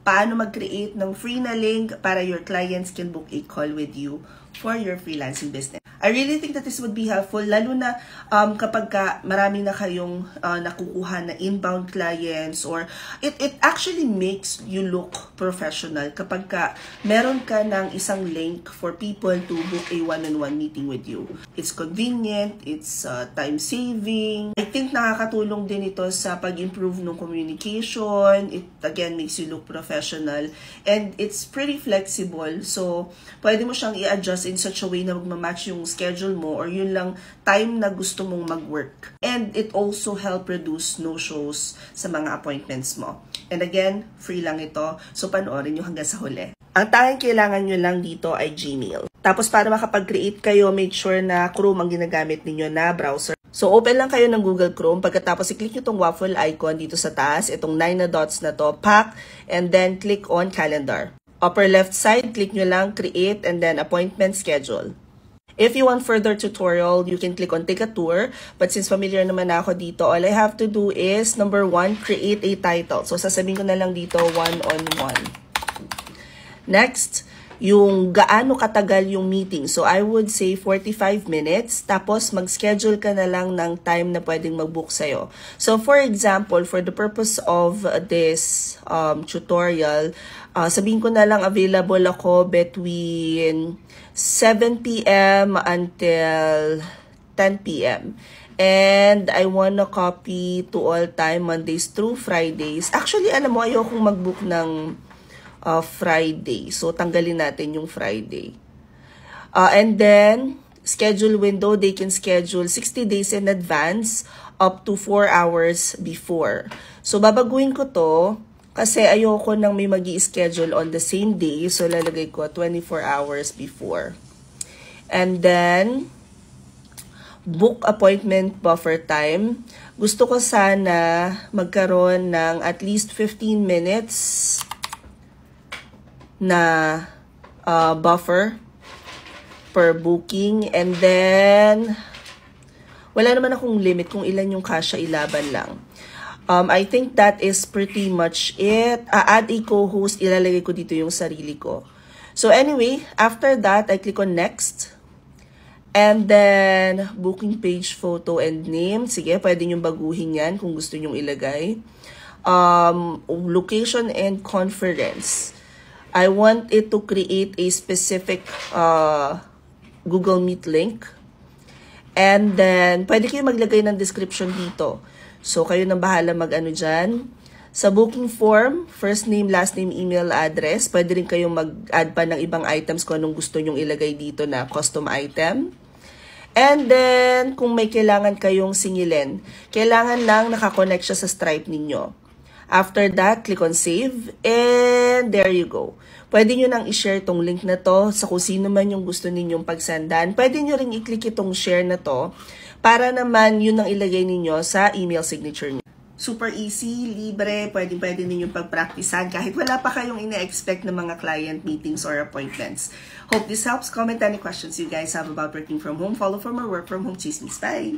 paano mag-create ng free na link para your clients can book a call with you for your freelancing business. I really think that this would be helpful, lalo na kapag marami na kayong nakukuha na inbound clients, or it actually makes you look professional kapag meron ka ng isang link for people to book a one-on-one meeting with you. It's convenient, it's time-saving. I think nakakatulong din ito sa pag-improve ng communication. It again makes you look professional, and it's pretty flexible. So, pwede mo siyang i-adjust in such a way na magmamatch yung schedule mo or yun lang time na gusto mong mag-work. And it also help reduce no-shows sa mga appointments mo. And again, free lang ito. So, panoorin nyo hanggang sa huli. Ang tanging kailangan nyo lang dito ay Gmail. Tapos, para makapag-create kayo, make sure na Chrome ang ginagamit ninyo na browser. So, open lang kayo ng Google Chrome. Pagkatapos, i-click nyo itong waffle icon dito sa taas. Itong 9 na dots na to, pack, and then click on calendar. Upper left side, click nyo lang create and then appointment schedule. If you want further tutorial, you can click on take a tour. But since familiar naman ako dito, all I have to do is, number 1, create a title. So, sasabihin ko na lang dito, one-on-one. Next, yung gaano katagal yung meeting. So, I would say 45 minutes. Tapos, mag-schedule ka na lang ng time na pwedeng mag-book sa'yo. So, for example, for the purpose of this tutorial, sabihin ko na lang available ako between 7 p.m. until 10 p.m. And I wanna copy to all time, Mondays through Fridays. Actually, alam mo, ayokong mag-book ng Friday. So, tanggalin natin yung Friday. And then, schedule window, they can schedule 60 days in advance up to 4 hours before. So, babaguhin ko to kasi ayoko nang may magi-schedule on the same day. So, lalagay ko 24 hours before. And then, book appointment buffer time. Gusto ko sana magkaroon ng at least 15 minutes na buffer per booking. And then, wala naman akong limit kung ilan yung kasya, ilaban lang. I think that is pretty much it. Add a co-host, ilalagay ko dito yung sarili ko. So anyway, after that, I click on next. And then, booking page, photo, and name. Sige, pwede nyo baguhin yan kung gusto nyo ilagay. Location and conference. I want it to create a specific Google Meet link. And then, pwede kayo maglagay ng description dito. So, kayo nang bahala mag-ano dyan. Sa booking form, first name, last name, email, address. Pwede rin kayong mag-add pa ng ibang items kung anong gusto nyong ilagay dito na custom item. And then, kung may kailangan kayong singilin, kailangan lang nakakonect siya sa Stripe ninyo. After that, click on save. And there you go. Pwede nyo nang i-share tong link na to sa kung sino man yung gusto ninyong pagsandan. Pwede nyo rin i-click itong share na to para naman yun ang ilagay ninyo sa email signature nyo. Super easy, libre, pwede ninyong pagpraktisan kahit wala pa kayong ina-expect na mga client meetings or appointments. Hope this helps. Comment any questions you guys have about working from home. Follow for more work from home chismis. Bye!